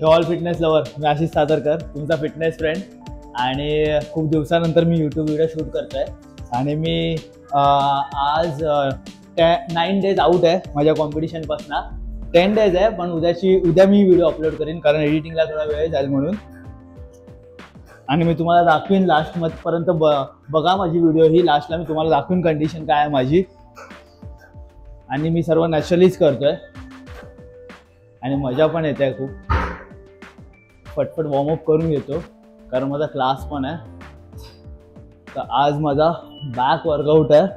All fitness lover, मी आशिष सादरकर, तुमचा fitness friend. आणि खूप दिवसानंतर मी यूट्यूब व्हिडिओ शूट करतोय. आणि मी आज 9 डेज आउट आहे माझ्या कॉम्पिटिशनपासून. 10 डेज आहे, पण उद्या मी व्हिडिओ अपलोड करीन, कारण एडिटिंगला थोडा वेळ जाईल म्हणून. आणि मी तुम्हाला दाखवीन लास्टपर्यंत बघा माझी व्हिडिओ ही. लास्टला मी तुम्हाला दाखवीन कंडिशन काय आहे माझी. आणि मी सर्व नॅचरलीच करतोय आणि मजा पण येते खूप. फटफट वॉर्मअप करून घेतो कारण माझा क्लास पण आहे. तर आज माझा बॅक वर्कआउट आहे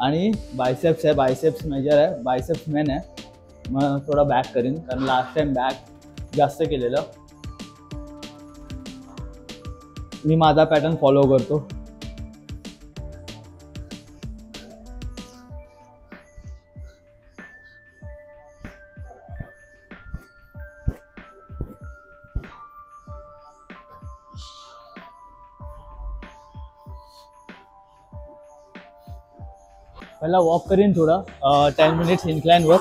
आणि बायसेप्स आहे. बायसेप्स मेजर आहे, बायसेप्स मेन आहे. मग थोडा बॅक करीन कारण लास्ट टाइम बॅक जास्त केलेलं. मी माझा पॅटर्न फॉलो करतो. पहिला वॉक करीन थोडा 10 मिनिट्स इन्क्लाइनवर,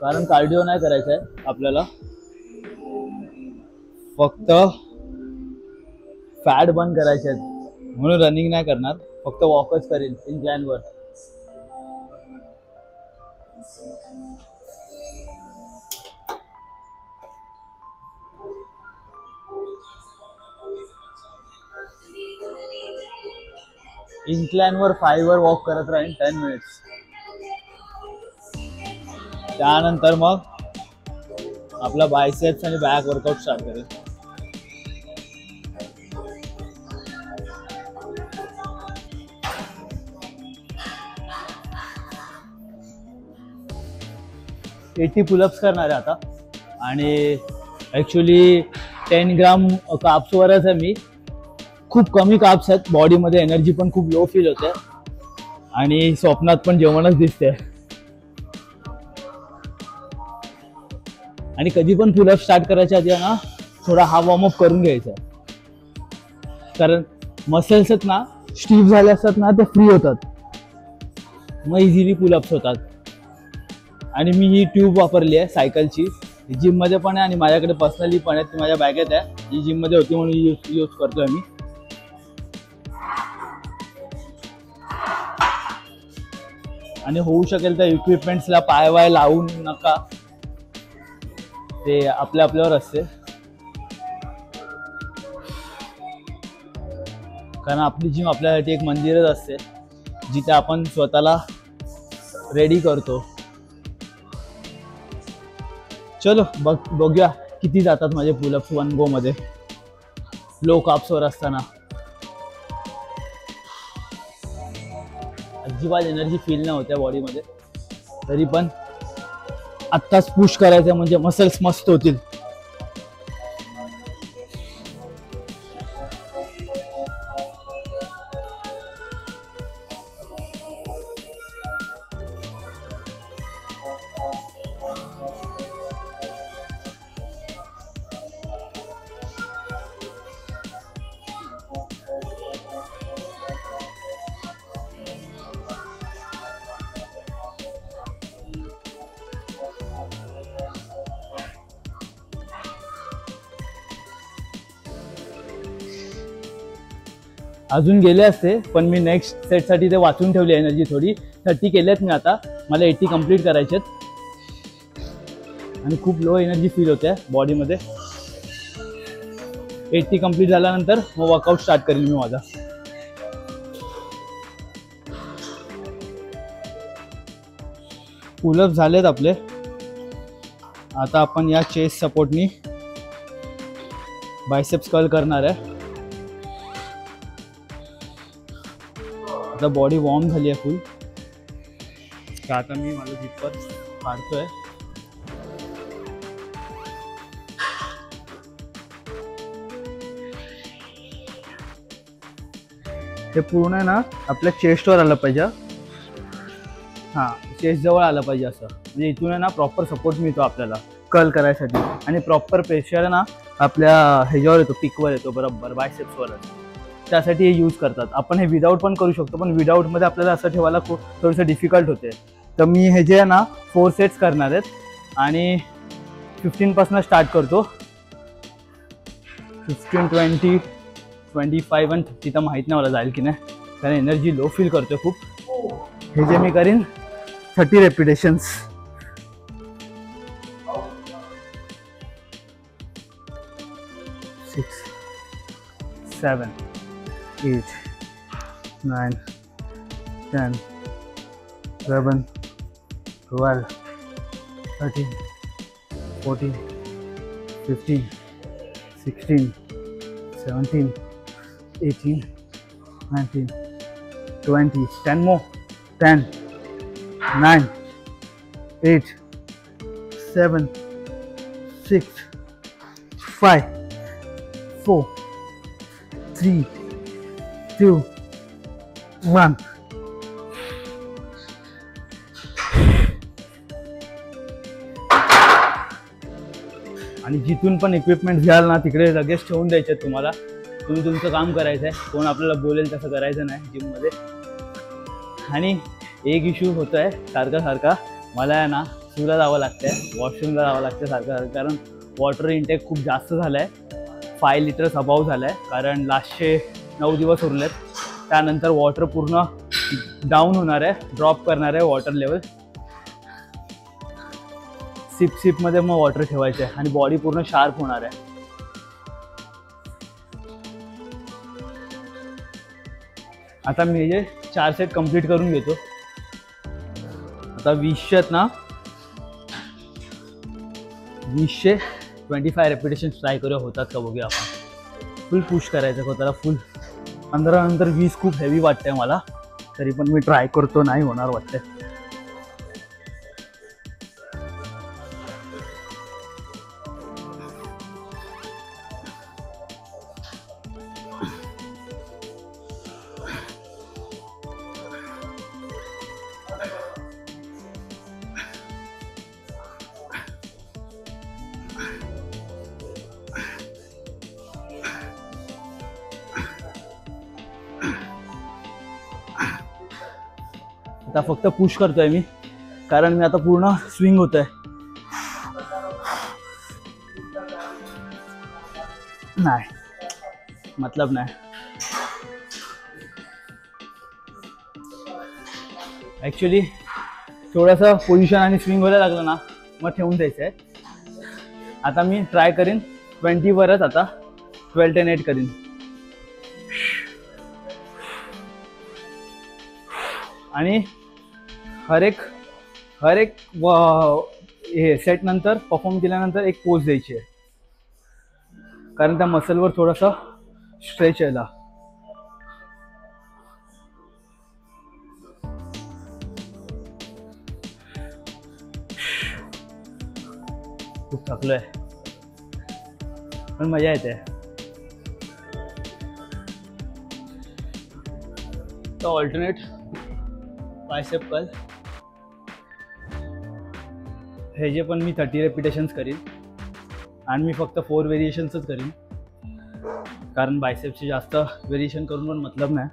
कारण कार्डिओ नाही करायचं आहे आपल्याला. फक्त फॅट बर्न करायचे आहेत म्हणून रनिंग नाही करणार, फक्त वॉकच करीन इन्क्लाइनवर. इन्क्लाइनवर 5 वर वॉक करत राहीन 10 मिनिट्स. त्यानंतर मग आपला बायसेप्स आणि बॅक वर्कआउट स्टार्ट करेल. एटी पुलअप्स करणार आहे आता. आणि ॲक्च्युली 10 ग्राम काप्सवरच आहे मी. खूप कमी काप्स आहेत, बॉडीमध्ये एनर्जी पण खूप लो फील होते आणि स्वप्नात पण जेवणच दिसते. आणि कधी पण पुलअप स्टार्ट करायच्या आधी ना थोडा हा वॉर्मअप करून घ्यायचा, कारण मसल्स आहेत ना स्टीफ झाले असतात ना, ते फ्री होतात, मग इझिली पुलअप्स होतात. आणि मी ही ट्यूब वापरली आहे सायकलची, जिममध्ये पण आहे आणि माझ्याकडे पर्सनली पण आहे. ती माझ्या बॅगेत आहे, ही जिममध्ये होती म्हणून यूज करतोय मी. आणि होऊ शकेल तर इक्विपमेंट्सला पाय वाय लावून नका, ते आपल्यावर असते. कारण आपली जिम आपल्यासाठी एक मंदिरच असते जिथे आपण स्वतःला रेडी करतो. चलो बघूया किती जातात माझे पुलअप्स 1 गो मध्ये लो काप्सवर असताना. अजिबात एनर्जी फील नाही होत्या बॉडीमध्ये, तरी पण आत्ताच पुश करायचं म्हणजे मसल्स मस्त होतील. अजून गेले असते, पण मी नेक्स्ट सेटसाठी ते वाचून ठेवली एनर्जी थोडी. 30 केलेत मी आता, मला 80 कंप्लीट करायचे आणि खूप लो एनर्जी फील होते बॉडीमध्ये. 80 कंप्लीट झाल्यानंतर मग वर्कआउट स्टार्ट करेन मी माझा. पुलअप झालेत आपले. आता आपण या चेस्ट सपोर्टनी बायसेप्स कर्ल करणार आहे. आता बॉडी वॉर्म झाली आहे फुल. तर आता मी माझं झिपर काढतोय. ते पूर्ण आहे ना आपल्या चेस्टवर आलं पाहिजे. हां, चेस्ट जवळ आलं पाहिजे असं, म्हणजे इथून आहे ना प्रॉपर सपोर्ट मिळतो आपल्याला कर्ल करायसाठी. आणि प्रॉपर प्रेशर आहे ना आपल्या ह्याच्यावर येतो, पिकवर येतो बरोबर बायसेप्सवरच. त्यासाठी हे यूज करतात. आपण हे विदाऊट पण करू शकतो, पण विदाऊटमध्ये आपल्याला असं ठेवायला खूप थोडंसं डिफिकल्ट होते. तर मी हे जे आहे ना 4 सेट्स करणार आहेत आणि 15 स्टार्ट करतो. 15, 20, 25 आणि 30 तर माहीत नाही मला जाईल की नाही, कारण एनर्जी लो फील करतोय खूप. हे जे मी करीन 30 रेपिटेशन्स. 6, 7, 8, 9, 10, 11, 12, 13, 14, 15, 16, 17, 18, 19, 20. 10 more. 10, 9, 8, 7, 6, 5, 4, 3, 2, 1. आणि जिथून पण इक्विपमेंट घ्याल ना तिकडे लगेच ठेवून द्यायचे आहेत तुम्हाला. तुम्ही तुमचं काम करायचं आहे, कोण आपल्याला बोलेल तसं करायचं नाही जिममध्ये. आणि एक इश्यू होतो आहे सारखा मला आहे ना सुला जावं लागतं आहे, वॉशरूमला जावं लागतं सारखं, कारण वॉटर इंटेक खूप जास्त झालं आहे. 5 लिटर्स अबाव झालं आहे, कारण लास्टचे 9 दिवस उरलेत. त्यानंतर वॉटर पूर्ण डाऊन होणार आहे, ड्रॉप करणार आहे वॉटर लेवल. सिपमध्ये मग वॉटर ठेवायचं आहे आणि बॉडी पूर्ण शार्प होणार आहे. आता मी हे 4 सेट कंप्लीट करून घेतो. आता 20 आहेत ना, 20-25 रेपिटेशन ट्राय करूया होतात का बघूया आपण. फुल पुश करायचं स्वतःला फुल. 15 नंतर 20 खूप हेवी वाटतंय मला, तरी पण मी ट्राय करतो, नाही होणार वाटतंय. आता फक्त पुश करतोय मी, कारण मी आता पूर्ण स्विंग होतोय. नाही मतलब नाही. ॲक्च्युली थोडंसं पोझिशन आणि स्विंग व्हायला लागलं ना मग ठेवून द्यायचं आहे. आता मी ट्राय करीन 20 वरच, आता 12, 10, 8 करीन. आणि हर एक हे सेट नंतर परफॉर्म केल्यानंतर एक पोज द्यायची आहे, कारण त्या मसलवर थोडासा स्ट्रेच यायला. खूप थकलोय पण मजा येते. तर ऑल्टरनेट बायसेप कर्ल हे जे पण मी 30 रेपिटेशन्स करीन आणि मी फक्त 4 व्हेरिएशन्सच करीन, कारण बायसेपची जास्त व्हेरिएशन करून पण मतलब नाही.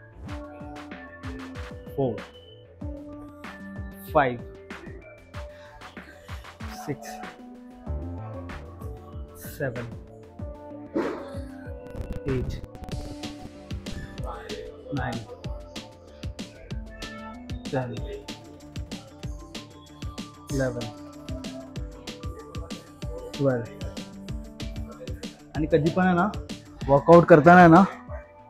4, 5, 6, 7, 8, 9, 10, 11, 12. आणि कधी पण आहे ना वर्कआउट करताना आहे ना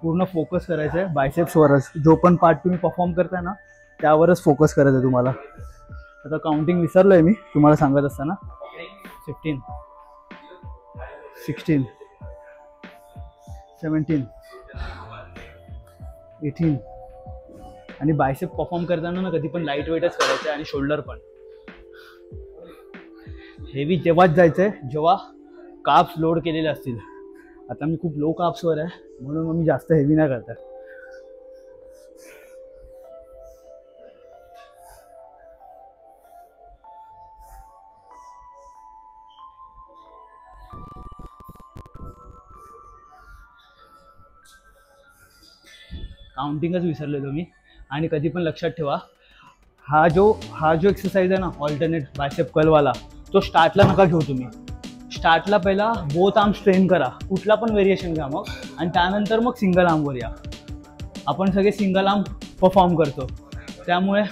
पूर्ण फोकस करायचं आहे बायसेप्सवरच. जो पण पार्ट तुम्ही परफॉर्म करताय ना त्यावरच फोकस करायचं आहे तुम्हाला. आता काउंटिंग विसरलोय मी तुम्हाला सांगत असताना. 15, 16, 17, 18. आणि बायसेप परफॉर्म करताना ना कधी पण लाईट वेटच करायचं आहे आणि शोल्डर पण. हेवी तेव्हाच जायचं आहे जेव्हा काप्स लोड केलेले असतील. आता मी खूप लो काप्सवर आहे म्हणून मग मी जास्त हेवी नाही करत आहे. काउंटिंगच विसरलेलो मी. आणि कधी पण लक्षात ठेवा हा जो एक्सरसाइज आहे ना ऑल्टरनेट बायसेप कर्लवाला, तो स्टार्टला नका घेऊ तुम्ही. स्टार्टला पहिला बोथ आर्म स्ट्रेन करा, कुठला पण व्हेरिएशन घ्या मग, आणि त्यानंतर मग सिंगल आर्मवर या. आपण सगळे सिंगल आर्म परफॉर्म करतो, त्यामुळे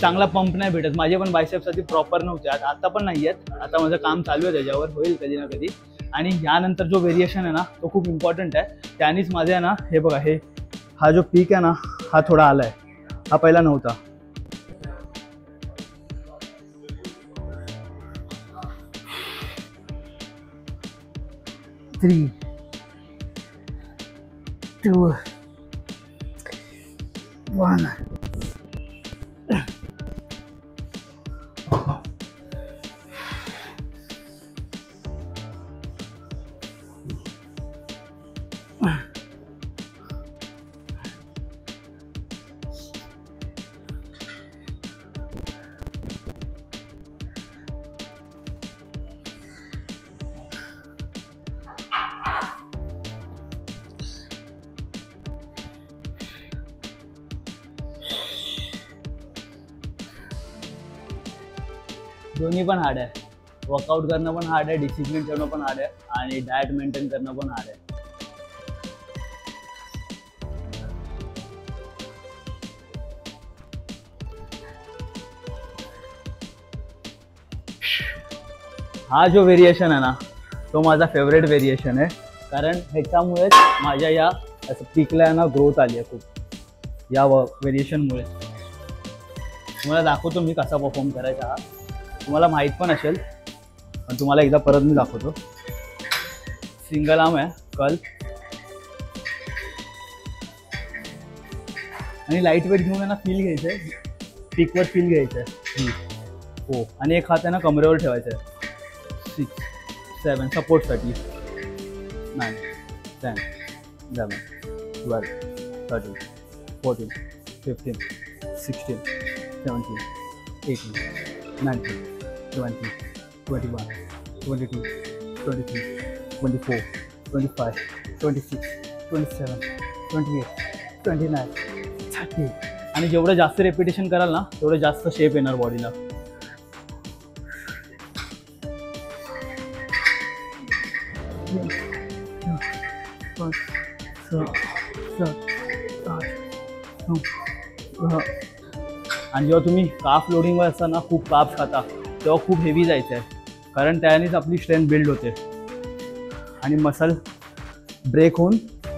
चांगला पंप नाही भेटत. माझे पण बायसेप्स आधी प्रॉपर नव्हते, आता पण नाही आहेत. आता माझं काम चालू आहे त्याच्यावर, होईल कधी ना कधी. आणि यानंतर जो व्हेरिएशन आहे ना तो खूप इम्पॉर्टंट आहे. त्यानेच माझे आहे ना, हे बघा, हा जो पीक आहे ना हा थोडा आला आहे, हा पहिला नव्हता. Three, two, one. दोन्ही पण हार्ड आहे. वर्कआउट करणं पण हार्ड आहे, डिसिप्लिन ठेवणं पण हार्ड आहे, आणि डाएट मेंटेन करणं पण हार्ड आहे. हा जो व्हेरिएशन आहे ना तो माझा फेवरेट व्हेरिएशन आहे, कारण ह्याच्यामुळेच माझ्या या असं पीकला ना ग्रोथ आली आहे खूप, या व्हेरिएशनमुळे. तुम्हाला दाखवतो मी कसा परफॉर्म करायचा. हा तुम्हाला माहीत पण असेल, पण तुम्हाला एकदा परत मी दाखवतो. सिंगल आर्म आहे कर्ल, आणि लाईट वेट घेऊन आहे ना फील घ्यायचं आहे, पीकवर फील घ्यायचं आहे. हो, आणि एक हात आहे ना कमरेवर ठेवायचा आहे. 6, 7 सपोर्टसाठी. 9, 10, 11, 12, 13, 14, 15, 16, 17, 18, 19, 20, 21, 22, 23, 24, 25, 26, 27, 28, 29, 30. आणि जेवढं जास्त रेपिटेशन कराल ना तेवढं जास्त शेप येणार बॉडीला. आणि जेव्हा तुम्ही काफ लोडिंगवर असताना खूप काफ खाता तेव्हा खूप हेवी जायचं आहे, कारण त्यानेच आपली स्ट्रेंथ बिल्ड होते आणि मसल ब्रेक होऊन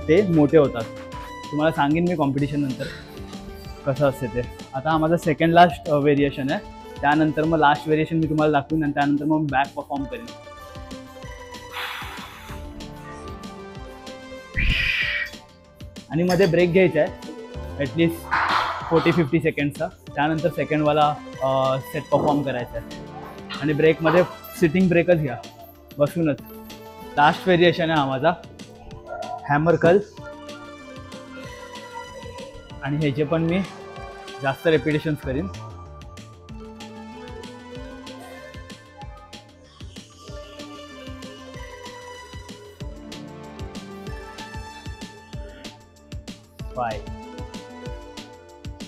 ते मोठे होतात. तुम्हाला सांगेन मी कॉम्पिटिशन नंतर कसं असते ते. आता हा माझा सेकंड लास्ट व्हेरिएशन आहे, त्यानंतर मग लास्ट व्हेरिएशन मी तुम्हाला दाखवीन, आणि त्यानंतर मग बॅक परफॉर्म करेन. आणि मध्ये ब्रेक घ्यायचा आहे ॲटलिस्ट 40-50 सेकंडचा. त्यानंतर सेकंडवाला सेट परफॉर्म करायचा आहे, आणि ब्रेकमध्ये सिटिंग ब्रेकच घ्या, बसूनच. लास्ट व्हेरिएशन आहे हा माझा हॅमर कर्ल, आणि ह्याचे पण मी जास्त रेपिटेशन्स करीन. Five,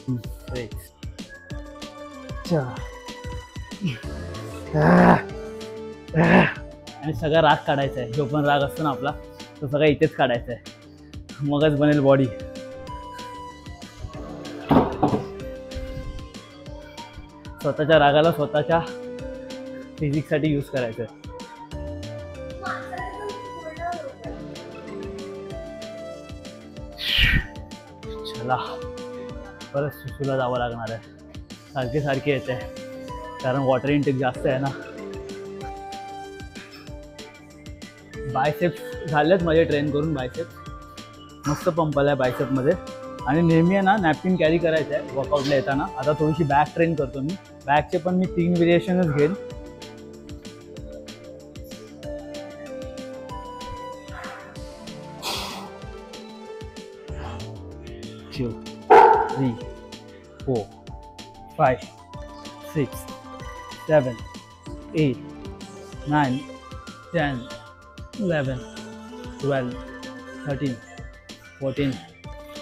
2, 6, 4. आणि सगळा राग काढायचा आहे, जो पण राग असतो ना आपला तो सगळा इथेच काढायचा आहे, मगच बनेल बॉडी. स्वतःच्या रागाला स्वतःच्या फिजिक्ससाठी यूज करायचं आहे. चला, परत सुसूला जावं लागणार आहे. सारखे सारखे येते कारण वॉटर इनटेक जास्त आहे ना. बायसेप्स झालेत माझे ट्रेन करून. बायसेप्स मस्त पंप आला आहे बायसेपमध्ये. आणि नेहमी आहे ना नॅपकिन कॅरी करायचं आहे वर्कआउटला येताना. आता थोडीशी बॅक ट्रेन करतो मी. बॅकचे पण मी 3 व्हेरिएशनच घेईन. Two, 3, 4, 5, 6, 7, 8, 9, 10, 11, 12, 13, 14,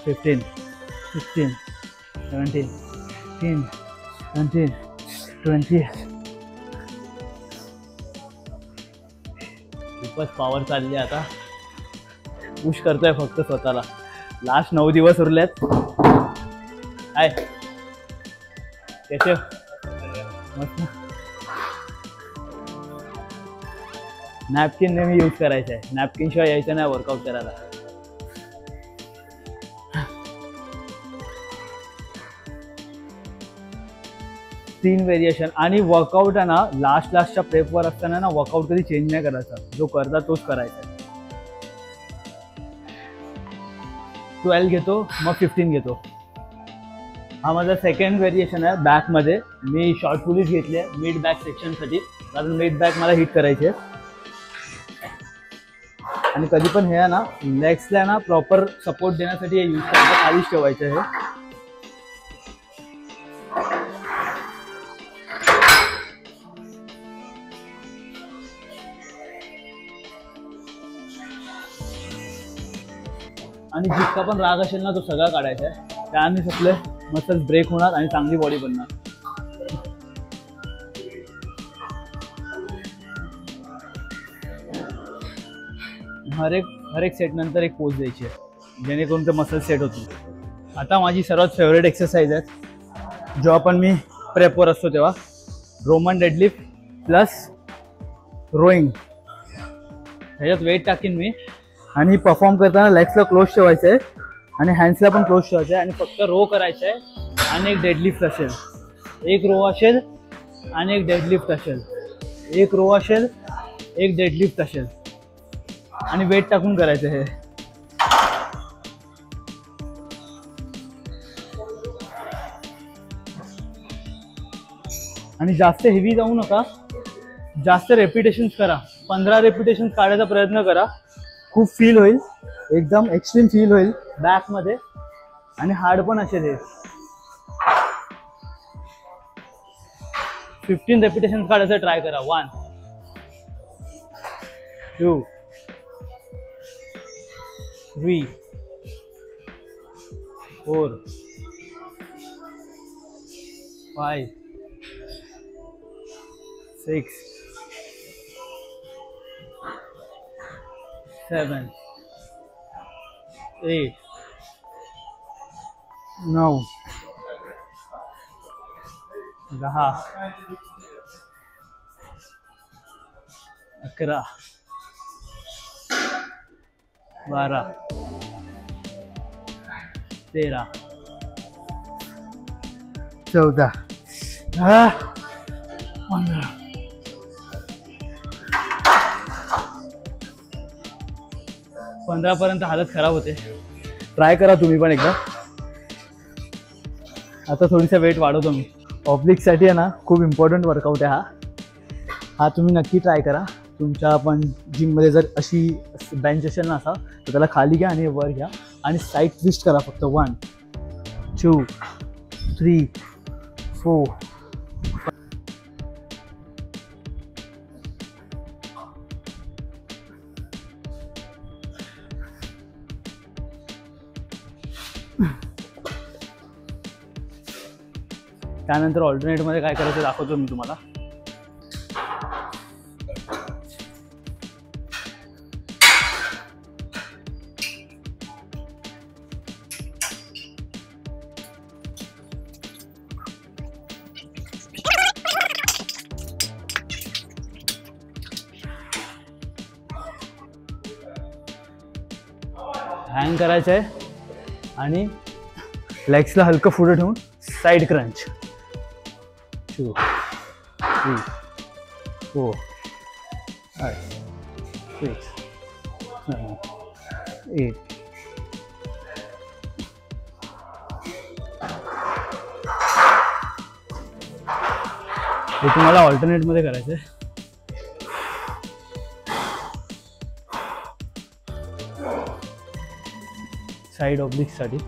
15, 16, 17, 18, 19, 20. खूपच पॉवर चालली आता. पुश करतोय फक्त स्वतःला. लास्ट 9 दिवस उरलेत. हाय कैसे मस्त. नॅपकिन नेहमी यूज करायचं आहे. नॅपकिन शिवाय यायचं नाही वर्कआउट करायला. तीन व्हेरिएशन. आणि वर्कआउट आहे ना लास्टच्या प्रेपवर असताना ना वर्कआउट कधी चेंज नाही करायचा. जो करता तोच करायचा. 12 घेतो मग 15 घेतो. हा माझा सेकंड व्हेरिएशन आहे. बॅकमध्ये मी शॉर्ट पुलिस घेतली आहे मिड बॅक सेक्शनसाठी, कारण मिड बॅक मला हिट करायची आहे. आणि कधी पण हे आहे ना लेग्सला ना प्रॉपर सपोर्ट देण्यासाठी हे यूज करायचं. खालीच ठेवायचं आहे. आणि जितका पण राग असेल ना तो सगळा काढायचा आहे. त्याने आपले मसल्स ब्रेक होणार आणि चांगली बॉडी बनणार. हर एक सेट नंतर एक पोज द्यायची आहे जेणेकरून ते मसल सेट होतील. आता माझी सर्वात फेवरेट एक्सरसाइज आहे जेव्हा पण मी प्रेपवर असतो तेव्हा, रोमन डेडलिफ्ट प्लस रोईंग. ह्याच्यात वेट टाकीन मी आणि परफॉर्म करताना लेग्सला क्लोज ठेवायचं आहे आणि हँड्सला पण क्लोज ठेवायचं आहे. आणि फक्त रो करायचं आहे आणि एक डेडलिफ्ट असेल. एक रो असेल आणि एक डेडलिफ्ट असेल. एक रो असेल एक डेडलिफ्ट असेल आणि वेट टाकून करायचं हे. आणि जास्त हेवी जाऊ नका. जास्त रेपिटेशन्स करा. 15 रेपिटेशन्स काढायचा प्रयत्न करा. खूप फील होईल. एकदम एक्स्ट्रीम फील होईल बॅकमध्ये. आणि हार्ड पण असेल हे. 15 रेपिटेशन्स काढायचं ट्राय करा. 1 2 3 4 5 6 7 8 9 10 11 12 13 14 15. पर्यंत हालत खराब होते. ट्राय करा तुम्ही पण एकदा. आता थोडीसा वेट वाढवतो मी. ऑब्लिकसाठी आहे ना खूप इम्पॉर्टंट वर्कआउट आहे हा तुम्ही नक्की ट्राय करा. तुमच्या पण जिममध्ये जर अशी बेंच असेल ना असा तर त्याला खाली घ्या आणि वर घ्या आणि साईड ट्विस्ट करा फक्त. 1 2 3 4 त्यानंतर ऑल्टरनेटमध्ये काय करायचं दाखवतो मी तुम्हाला. हँग करायचं आहे आणि लेग्सला हलकं पुढे ठेवून साईड क्रंच. 2 3 4 5 6 7 8 हे तुम्हाला ऑल्टरनेटमध्ये करायचं आहे. साईड ऑब्लिकसाठी.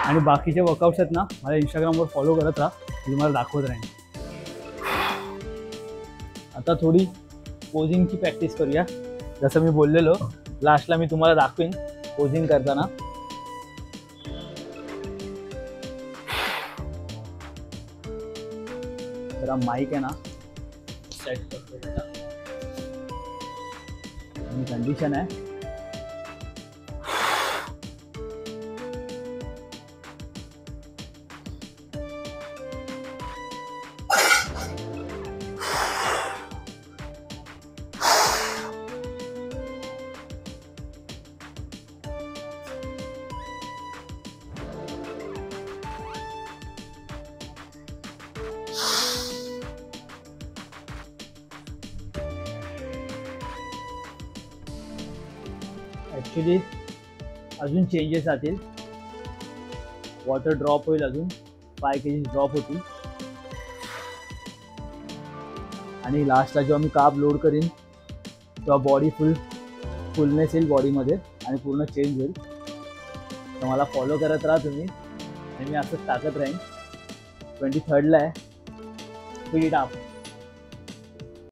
आणि बाकीचे वर्कआउट्स आहेत ना मला इंस्टाग्रामवर फॉलो करत राहा. तुम्हाला दाखवत राहीन. आता थोडी पोजिंगची प्रॅक्टिस करूया. जसं मी बोललेलो लास्टला मी तुम्हाला दाखवेन पोजिंग करताना. जरा माईक आहे ना सेट करतो आणि कंडिशन आहे. ॲक्च्युली अजून चेंजेस राहतील. वॉटर ड्रॉप होईल, अजून 5 kg ड्रॉप होतील. आणि लास्टला जेव्हा मी कार्ब लोड करीन तेव्हा बॉडी फुलनेस येईल बॉडीमध्ये आणि पूर्ण चेंज होईल. तर मला फॉलो करत राहा तुम्ही आणि मी असंच टाकत राहीन. 23rd आहे. Speed up.